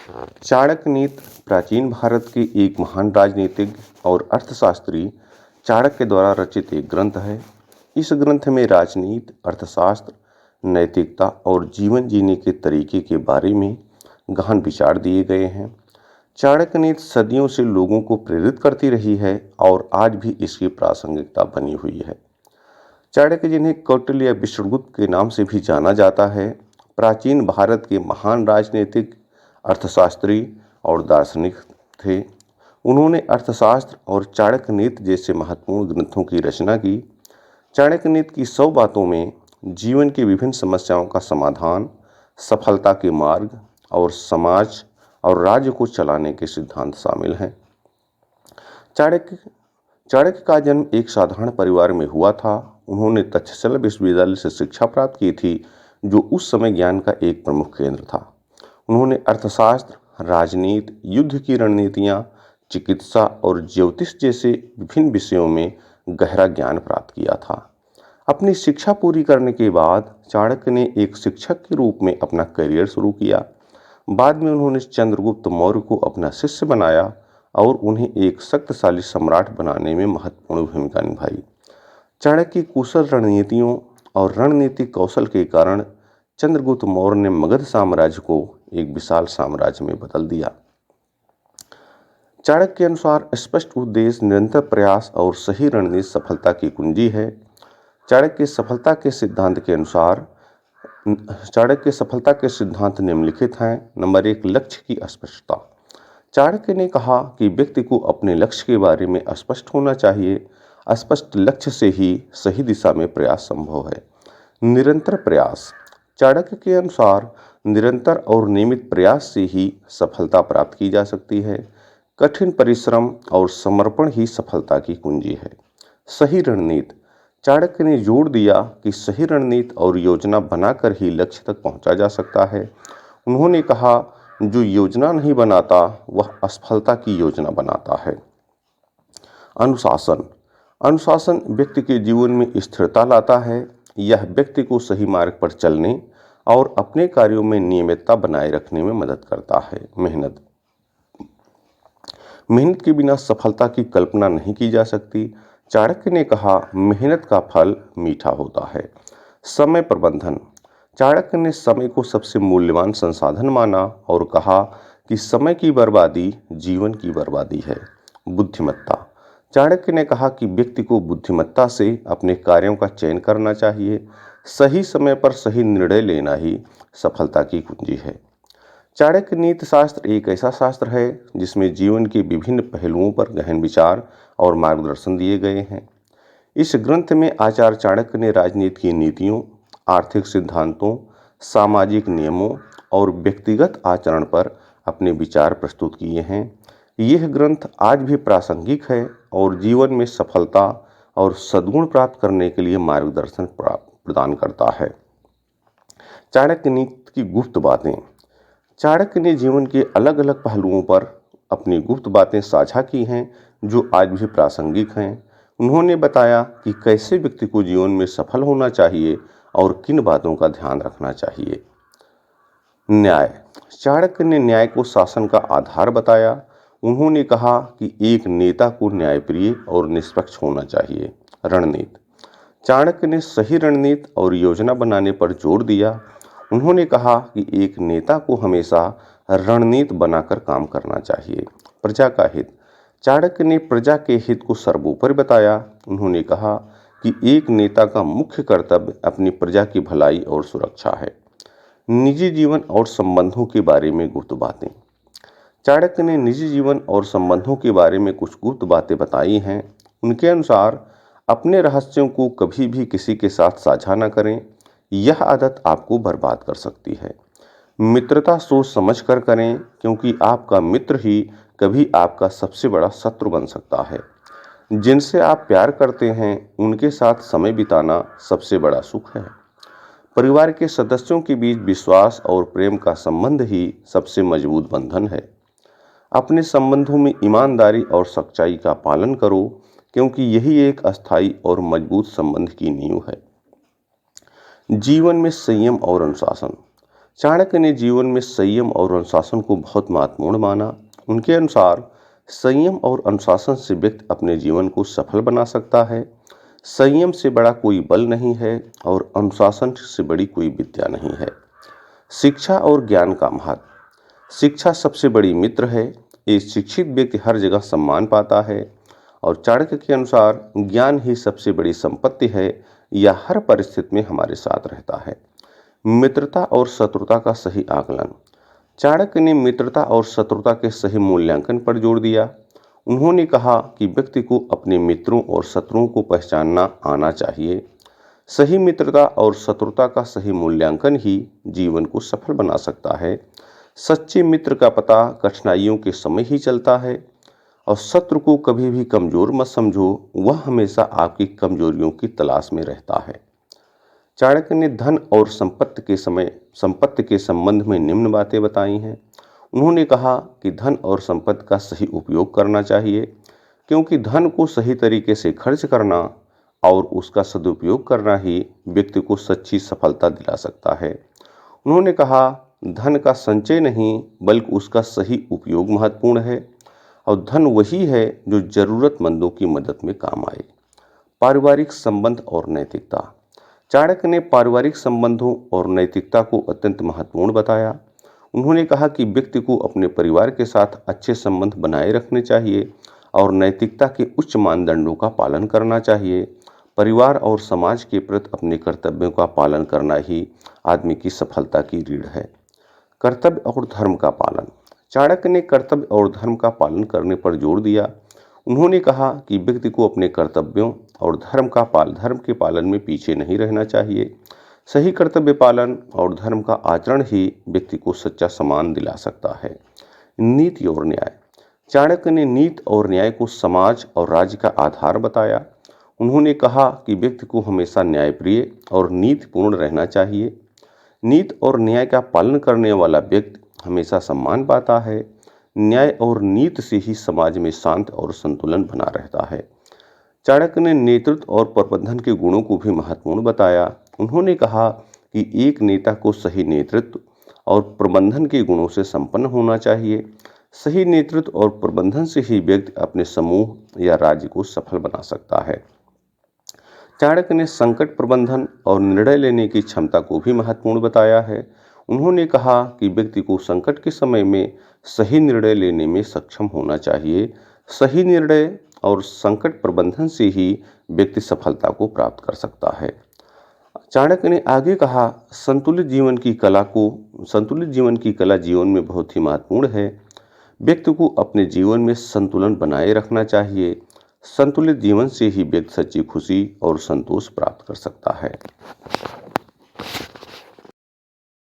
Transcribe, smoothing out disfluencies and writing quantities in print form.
चाणक्य नीति प्राचीन भारत के एक महान राजनीतिज्ञ और अर्थशास्त्री चाणक्य द्वारा रचित एक ग्रंथ है। इस ग्रंथ में राजनीति, अर्थशास्त्र, नैतिकता और जीवन जीने के तरीके के बारे में गहन विचार दिए गए हैं। चाणक्य नीति सदियों से लोगों को प्रेरित करती रही है और आज भी इसकी प्रासंगिकता बनी हुई है। चाणक्य, जिन्हें कौटिल्य या विष्णुगुप्त के नाम से भी जाना जाता है, प्राचीन भारत के महान राजनीतिक, अर्थशास्त्री और दार्शनिक थे। उन्होंने अर्थशास्त्र और चाणक्य नीति जैसे महत्वपूर्ण ग्रंथों की रचना की। चाणक्य नीति की 100 बातों में जीवन की विभिन्न समस्याओं का समाधान, सफलता के मार्ग और समाज और राज्य को चलाने के सिद्धांत शामिल हैं। चाणक्य का जन्म एक साधारण परिवार में हुआ था। उन्होंने तक्षशिला विश्वविद्यालय से शिक्षा प्राप्त की थी, जो उस समय ज्ञान का एक प्रमुख केंद्र था। उन्होंने अर्थशास्त्र, राजनीति, युद्ध की रणनीतियाँ, चिकित्सा और ज्योतिष जैसे विभिन्न विषयों में गहरा ज्ञान प्राप्त किया था। अपनी शिक्षा पूरी करने के बाद चाणक्य ने एक शिक्षक के रूप में अपना करियर शुरू किया। बाद में उन्होंने चंद्रगुप्त मौर्य को अपना शिष्य बनाया और उन्हें एक शक्तिशाली सम्राट बनाने में महत्वपूर्ण भूमिका निभाई। चाणक्य की कुशल रणनीतियों और रणनीतिक कौशल के कारण चंद्रगुप्त मौर्य ने मगध साम्राज्य को एक विशाल साम्राज्य में बदल दिया। चाणक्य के अनुसार स्पष्ट उद्देश्य, निरंतर प्रयास और सही रणनीति सफलता की कुंजी है। चाणक्य के सफलता के सिद्धांत निम्नलिखित हैं। नंबर 1, लक्ष्य की स्पष्टता। चाणक्य ने कहा कि व्यक्ति को अपने लक्ष्य के बारे में स्पष्ट होना चाहिए। स्पष्ट लक्ष्य से ही सही दिशा में प्रयास संभव है। निरंतर प्रयास। चाणक्य के अनुसार निरंतर और नियमित प्रयास से ही सफलता प्राप्त की जा सकती है। कठिन परिश्रम और समर्पण ही सफलता की कुंजी है। सही रणनीति। चाणक्य ने जोर दिया कि सही रणनीति और योजना बनाकर ही लक्ष्य तक पहुंचा जा सकता है। उन्होंने कहा, जो योजना नहीं बनाता वह असफलता की योजना बनाता है। अनुशासन। अनुशासन व्यक्ति के जीवन में स्थिरता लाता है। यह व्यक्ति को सही मार्ग पर चलने और अपने कार्यों में नियमितता बनाए रखने में मदद करता है। मेहनत। मेहनत के बिना सफलता की कल्पना नहीं की जा सकती। चाणक्य ने कहा, मेहनत का फल मीठा होता है। समय प्रबंधन। चाणक्य ने समय को सबसे मूल्यवान संसाधन माना और कहा कि समय की बर्बादी जीवन की बर्बादी है। बुद्धिमत्ता। चाणक्य ने कहा कि व्यक्ति को बुद्धिमत्ता से अपने कार्यों का चयन करना चाहिए। सही समय पर सही निर्णय लेना ही सफलता की कुंजी है। चाणक्य नीति शास्त्र एक ऐसा शास्त्र है जिसमें जीवन के विभिन्न पहलुओं पर गहन विचार और मार्गदर्शन दिए गए हैं। इस ग्रंथ में आचार्य चाणक्य ने राजनीति की नीतियों, आर्थिक सिद्धांतों, सामाजिक नियमों और व्यक्तिगत आचरण पर अपने विचार प्रस्तुत किए हैं। यह ग्रंथ आज भी प्रासंगिक है और जीवन में सफलता और सद्गुण प्राप्त करने के लिए मार्गदर्शन प्रदान करता है। चाणक्य नीति की गुप्त बातें। चाणक्य ने जीवन के अलग अलग पहलुओं पर अपनी गुप्त बातें साझा की हैं, जो आज भी प्रासंगिक हैं। उन्होंने बताया कि कैसे व्यक्ति को जीवन में सफल होना चाहिए और किन बातों का ध्यान रखना चाहिए। न्याय। चाणक्य ने न्याय को शासन का आधार बताया। उन्होंने कहा कि एक नेता को न्यायप्रिय और निष्पक्ष होना चाहिए। रणनीति। चाणक्य ने सही रणनीति और योजना बनाने पर जोर दिया। उन्होंने कहा कि एक नेता को हमेशा रणनीति बनाकर काम करना चाहिए। प्रजा का हित। चाणक्य ने प्रजा के हित को सर्वोपरि बताया। उन्होंने कहा कि एक नेता का मुख्य कर्तव्य अपनी प्रजा की भलाई और सुरक्षा है। निजी जीवन और संबंधों के बारे में गुप्त बातें। चाणक्य ने निजी जीवन और संबंधों के बारे में कुछ गुप्त बातें बताई हैं। उनके अनुसार अपने रहस्यों को कभी भी किसी के साथ साझा न करें। यह आदत आपको बर्बाद कर सकती है। मित्रता सोच समझ कर करें, क्योंकि आपका मित्र ही कभी आपका सबसे बड़ा शत्रु बन सकता है। जिनसे आप प्यार करते हैं उनके साथ समय बिताना सबसे बड़ा सुख है। परिवार के सदस्यों के बीच विश्वास और प्रेम का संबंध ही सबसे मजबूत बंधन है। अपने संबंधों में ईमानदारी और सच्चाई का पालन करो, क्योंकि यही एक अस्थायी और मजबूत संबंध की नींव है। जीवन में संयम और अनुशासन। चाणक्य ने जीवन में संयम और अनुशासन को बहुत महत्वपूर्ण माना। उनके अनुसार संयम और अनुशासन से व्यक्ति अपने जीवन को सफल बना सकता है। संयम से बड़ा कोई बल नहीं है और अनुशासन से बड़ी कोई विद्या नहीं है। शिक्षा और ज्ञान का महत्व। शिक्षा सबसे बड़ी मित्र है। एक शिक्षित व्यक्ति हर जगह सम्मान पाता है और चाणक्य के अनुसार ज्ञान ही सबसे बड़ी संपत्ति है, यह हर परिस्थिति में हमारे साथ रहता है। मित्रता और शत्रुता का सही आकलन। चाणक्य ने मित्रता और शत्रुता के सही मूल्यांकन पर जोर दिया। उन्होंने कहा कि व्यक्ति को अपने मित्रों और शत्रुओं को पहचानना आना चाहिए। सही मित्रता और शत्रुता का सही मूल्यांकन ही जीवन को सफल बना सकता है। सच्चे मित्र का पता कठिनाइयों के समय ही चलता है और शत्रु को कभी भी कमजोर मत समझो, वह हमेशा आपकी कमजोरियों की तलाश में रहता है। चाणक्य ने धन और संपत्ति के संबंध में निम्न बातें बताई हैं। उन्होंने कहा कि धन और संपत्ति का सही उपयोग करना चाहिए, क्योंकि धन को सही तरीके से खर्च करना और उसका सदुपयोग करना ही व्यक्ति को सच्ची सफलता दिला सकता है। उन्होंने कहा, धन का संचय नहीं बल्कि उसका सही उपयोग महत्वपूर्ण है और धन वही है जो जरूरतमंदों की मदद में काम आए। पारिवारिक संबंध और नैतिकता। चाणक्य ने पारिवारिक संबंधों और नैतिकता को अत्यंत महत्वपूर्ण बताया। उन्होंने कहा कि व्यक्ति को अपने परिवार के साथ अच्छे संबंध बनाए रखने चाहिए और नैतिकता के उच्च मानदंडों का पालन करना चाहिए। परिवार और समाज के प्रति अपने कर्तव्यों का पालन करना ही आदमी की सफलता की रीढ़ है। कर्तव्य और धर्म का पालन। चाणक्य ने कर्तव्य और धर्म का पालन करने पर जोर दिया। उन्होंने कहा कि व्यक्ति को अपने कर्तव्यों और धर्म के पालन में पीछे नहीं रहना चाहिए। सही कर्तव्य पालन और धर्म का आचरण ही व्यक्ति को सच्चा सम्मान दिला सकता है। नीति और न्याय। चाणक्य ने नीति और न्याय को समाज और राज्य का आधार बताया। उन्होंने कहा कि व्यक्ति को हमेशा न्यायप्रिय और नीतिपूर्ण रहना चाहिए। नीति और न्याय का पालन करने वाला व्यक्ति हमेशा सम्मान पाता है। न्याय और नीति से ही समाज में शांति और संतुलन बना रहता है। चाणक्य ने नेतृत्व और प्रबंधन के गुणों को भी महत्वपूर्ण बताया। उन्होंने कहा कि एक नेता को सही नेतृत्व और प्रबंधन के गुणों से संपन्न होना चाहिए। सही नेतृत्व और प्रबंधन से ही व्यक्ति अपने समूह या राज्य को सफल बना सकता है। चाणक्य ने संकट प्रबंधन और निर्णय लेने की क्षमता को भी महत्वपूर्ण बताया है। उन्होंने कहा कि व्यक्ति को संकट के समय में सही निर्णय लेने में सक्षम होना चाहिए। सही निर्णय और संकट प्रबंधन से ही व्यक्ति सफलता को प्राप्त कर सकता है। चाणक्य ने आगे कहा, संतुलित जीवन की कला जीवन में बहुत ही महत्वपूर्ण है। व्यक्ति को अपने जीवन में संतुलन बनाए रखना चाहिए। संतुलित जीवन से ही व्यक्ति सच्ची खुशी और संतोष प्राप्त कर सकता है।